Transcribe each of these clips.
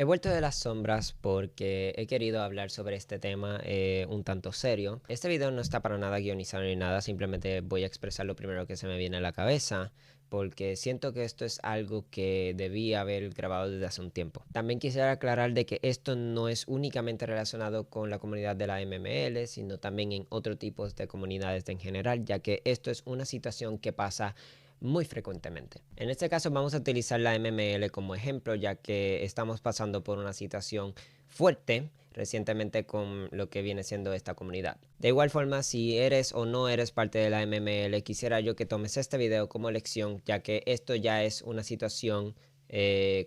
He vuelto de las sombras porque he querido hablar sobre este tema un tanto serio. Este video no está para nada guionizado ni nada, simplemente voy a expresar lo primero que se me viene a la cabeza porque siento que esto es algo que debí haber grabado desde hace un tiempo. También quisiera aclarar de que esto no es únicamente relacionado con la comunidad de la MML, sino también en otro tipo de comunidades en general, ya que esto es una situación que pasa muy frecuentemente. En este caso vamos a utilizar la MML como ejemplo, ya que estamos pasando por una situación fuerte recientemente con lo que viene siendo esta comunidad. De igual forma, si eres o no eres parte de la MML, quisiera yo que tomes este video como lección, ya que esto ya es una situación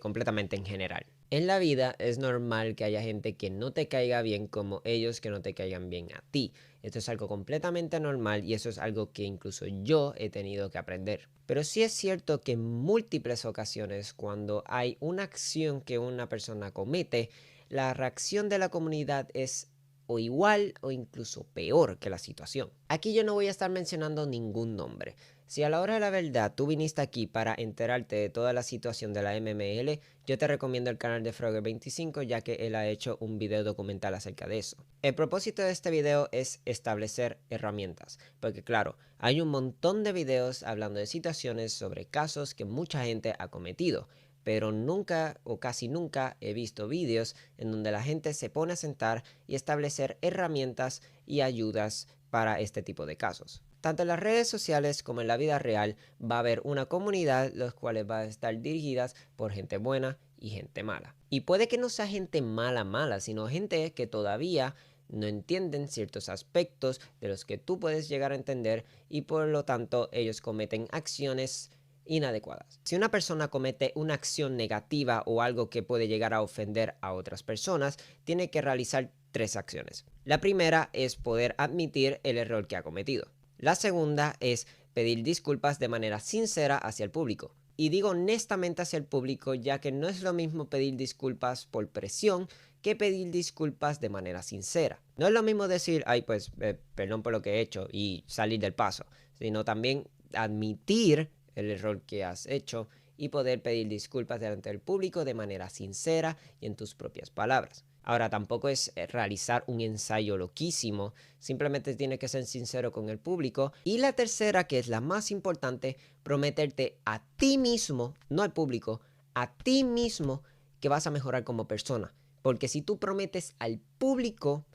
completamente en general. En la vida es normal que haya gente que no te caiga bien como ellos que no te caigan bien a ti. Esto es algo completamente normal y eso es algo que incluso yo he tenido que aprender. Pero sí es cierto que en múltiples ocasiones cuando hay una acción que una persona comete, la reacción de la comunidad es o igual o incluso peor que la situación. Aquí yo no voy a estar mencionando ningún nombre. Si a la hora de la verdad tú viniste aquí para enterarte de toda la situación de la MML, yo te recomiendo el canal de Frogger25 ya que él ha hecho un video documental acerca de eso. El propósito de este video es establecer herramientas, porque claro, hay un montón de videos hablando de situaciones sobre casos que mucha gente ha cometido, pero nunca o casi nunca he visto vídeos en donde la gente se pone a sentar y establecer herramientas y ayudas para este tipo de casos. Tanto en las redes sociales como en la vida real va a haber una comunidad los cuales va a estar dirigidas por gente buena y gente mala. Y puede que no sea gente mala, sino gente que todavía no entienden ciertos aspectos de los que tú puedes llegar a entender y por lo tanto ellos cometen acciones inadecuadas. Si una persona comete una acción negativa o algo que puede llegar a ofender a otras personas, tiene que realizar tres acciones. La primera es poder admitir el error que ha cometido. La segunda es pedir disculpas de manera sincera hacia el público. Y digo honestamente hacia el público, ya que no es lo mismo pedir disculpas por presión que pedir disculpas de manera sincera. No es lo mismo decir, ay, pues, perdón por lo que he hecho y salir del paso, sino también admitir el error que has hecho y poder pedir disculpas delante del público de manera sincera y en tus propias palabras. Ahora, tampoco es realizar un ensayo loquísimo, simplemente tienes que ser sincero con el público. Y la tercera, que es la más importante, prometerte a ti mismo, no al público, a ti mismo que vas a mejorar como persona. Porque si tú prometes al público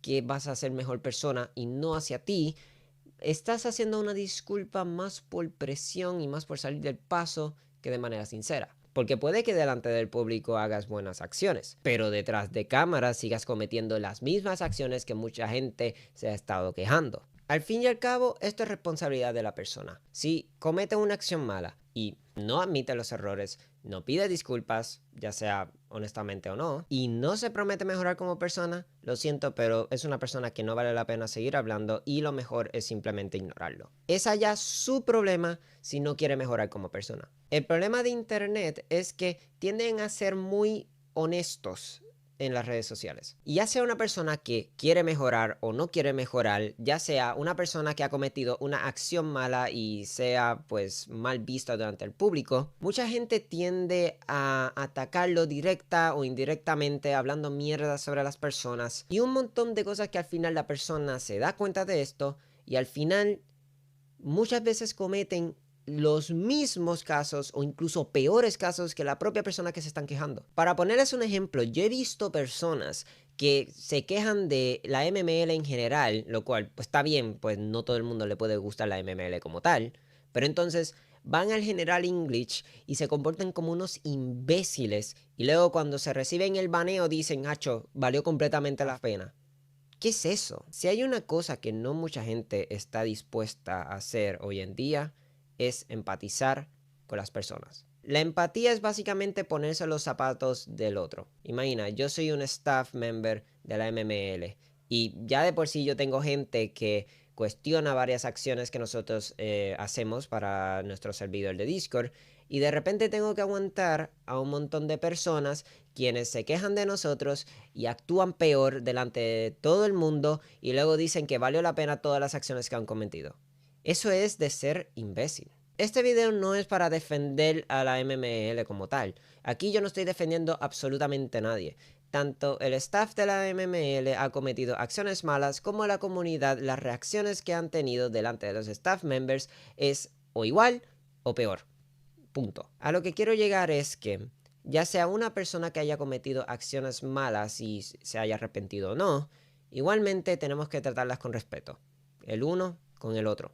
que vas a ser mejor persona y no hacia ti, estás haciendo una disculpa más por presión y más por salir del paso que de manera sincera. Porque puede que delante del público hagas buenas acciones, pero detrás de cámaras sigas cometiendo las mismas acciones que mucha gente se ha estado quejando. Al fin y al cabo, esto es responsabilidad de la persona. Si comete una acción mala y no admite los errores, no pide disculpas, ya sea honestamente o no, y no se promete mejorar como persona, lo siento, pero es una persona que no vale la pena seguir hablando y lo mejor es simplemente ignorarlo. Es allá su problema si no quiere mejorar como persona. El problema de internet es que tienden a ser muy honestos en las redes sociales. Y ya sea una persona que quiere mejorar o no quiere mejorar, ya sea una persona que ha cometido una acción mala y sea pues mal vista durante el público, mucha gente tiende a atacarlo directa o indirectamente, hablando mierda sobre las personas y un montón de cosas que al final la persona se da cuenta de esto y al final muchas veces cometen los mismos casos o incluso peores casos que la propia persona que se están quejando. Para ponerles un ejemplo, yo he visto personas que se quejan de la MML en general, lo cual pues está bien, pues no todo el mundo le puede gustar la MML como tal, pero entonces van al General English y se comportan como unos imbéciles y luego cuando se reciben el baneo dicen, hacho, valió completamente la pena. ¿Qué es eso? Si hay una cosa que no mucha gente está dispuesta a hacer hoy en día, es empatizar con las personas. La empatía es básicamente ponerse los zapatos del otro. Imagina, yo soy un staff member de la MML y ya de por sí yo tengo gente que cuestiona varias acciones que nosotros hacemos para nuestro servidor de Discord y de repente tengo que aguantar a un montón de personas quienes se quejan de nosotros y actúan peor delante de todo el mundo y luego dicen que valió la pena todas las acciones que han cometido. Eso es de ser imbécil. este video no es para defender a la MML como tal. Aquí yo no estoy defendiendo absolutamente a nadie. Tanto el staff de la MML ha cometido acciones malas como la comunidad, las reacciones que han tenido delante de los staff members es o igual o peor. Punto. A lo que quiero llegar es que, ya sea una persona que haya cometido acciones malas y se haya arrepentido o no, igualmente tenemos que tratarlas con respeto. El uno con el otro.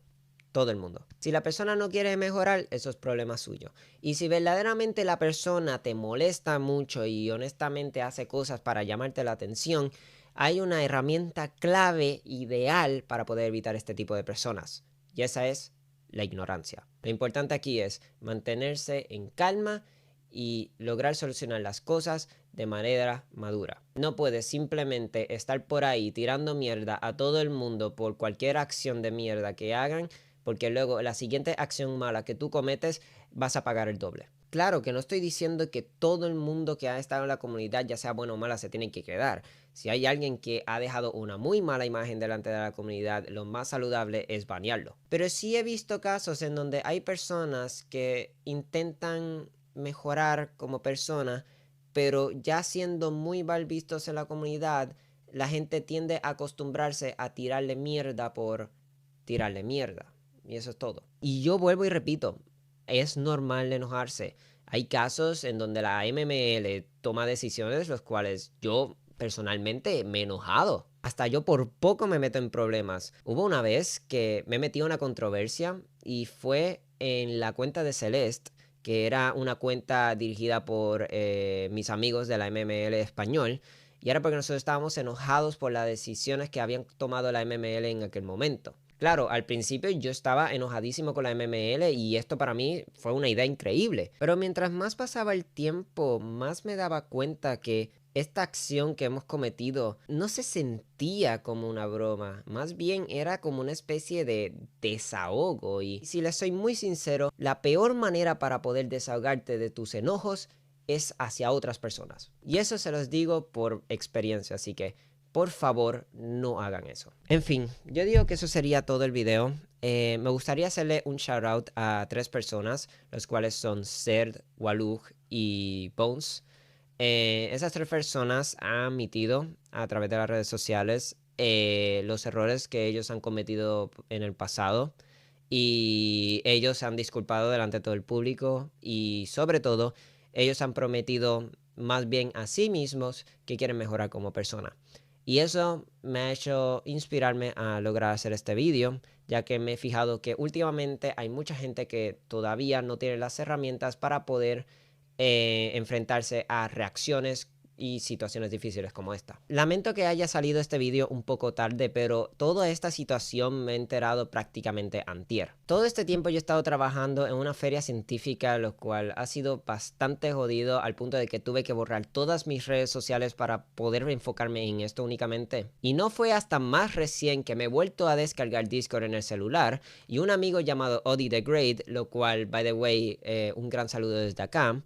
Todo el mundo. Si la persona no quiere mejorar, eso es problema suyo. Y si verdaderamente la persona te molesta mucho y honestamente hace cosas para llamarte la atención, hay una herramienta clave ideal para poder evitar este tipo de personas. Y esa es la ignorancia. Lo importante aquí es mantenerse en calma y lograr solucionar las cosas de manera madura. No puedes simplemente estar por ahí tirando mierda a todo el mundo por cualquier acción de mierda que hagan, porque luego la siguiente acción mala que tú cometes vas a pagar el doble. Claro que no estoy diciendo que todo el mundo que ha estado en la comunidad, ya sea bueno o mala, se tiene que quedar. Si hay alguien que ha dejado una muy mala imagen delante de la comunidad, lo más saludable es banearlo. Pero sí he visto casos en donde hay personas que intentan mejorar como persona, pero ya siendo muy mal vistos en la comunidad, la gente tiende a acostumbrarse a tirarle mierda por tirarle mierda. Y eso es todo. Y yo vuelvo y repito, es normal enojarse. Hay casos en donde la MML toma decisiones los cuales yo personalmente me he enojado. Hasta yo por poco me meto en problemas. Hubo una vez que me metí en una controversia y fue en la cuenta de Celeste, que era una cuenta dirigida por mis amigos de la MML español. Y era porque nosotros estábamos enojados por las decisiones que habían tomado la MML en aquel momento. Claro, al principio yo estaba enojadísimo con la MML y esto para mí fue una idea increíble. Pero mientras más pasaba el tiempo, más me daba cuenta que esta acción que hemos cometido no se sentía como una broma, más bien era como una especie de desahogo. Y si les soy muy sincero, la peor manera para poder desahogarte de tus enojos es hacia otras personas. Y eso se los digo por experiencia, así que por favor, no hagan eso. En fin, yo digo que eso sería todo el video. Me gustaría hacerle un shout out a 3 personas, los cuales son Zerd, Walug y Bones. Esas 3 personas han admitido a través de las redes sociales los errores que ellos han cometido en el pasado. Y ellos se han disculpado delante de todo el público. Y sobre todo, ellos han prometido más bien a sí mismos que quieren mejorar como persona. Y eso me ha hecho inspirarme a lograr hacer este vídeo, ya que me he fijado que últimamente hay mucha gente que todavía no tiene las herramientas para poder enfrentarse a reacciones y situaciones difíciles como esta. Lamento que haya salido este vídeo un poco tarde, pero toda esta situación me he enterado prácticamente antier. Todo este tiempo yo he estado trabajando en una feria científica, lo cual ha sido bastante jodido al punto de que tuve que borrar todas mis redes sociales para poder enfocarme en esto únicamente. Y no fue hasta más recién que me he vuelto a descargar Discord en el celular y un amigo llamado Odi the Great, lo cual, by the way, un gran saludo desde acá.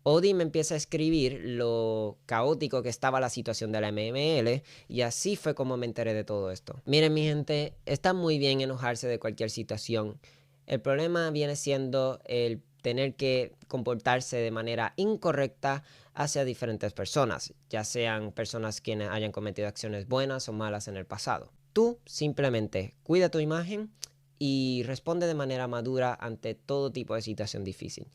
Odi me empieza a escribir lo caótico que estaba la situación de la MML y así fue como me enteré de todo esto. Miren mi gente, está muy bien enojarse de cualquier situación. El problema viene siendo el tener que comportarse de manera incorrecta hacia diferentes personas, ya sean personas quienes hayan cometido acciones buenas o malas en el pasado. Tú simplemente cuida tu imagen y responde de manera madura ante todo tipo de situación difícil.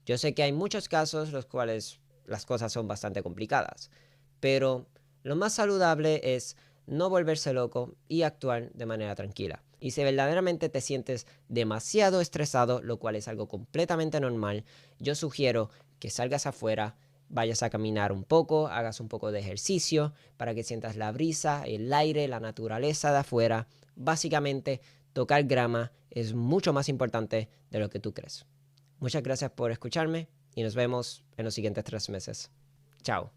Yo sé que hay muchos casos los cuales las cosas son bastante complicadas, pero lo más saludable es no volverse loco y actuar de manera tranquila. Y si verdaderamente te sientes demasiado estresado, lo cual es algo completamente normal, yo sugiero que salgas afuera, vayas a caminar un poco, hagas un poco de ejercicio para que sientas la brisa, el aire, la naturaleza de afuera. Básicamente, tocar grama es mucho más importante de lo que tú crees. Muchas gracias por escucharme y nos vemos en los siguientes 3 meses. Chao.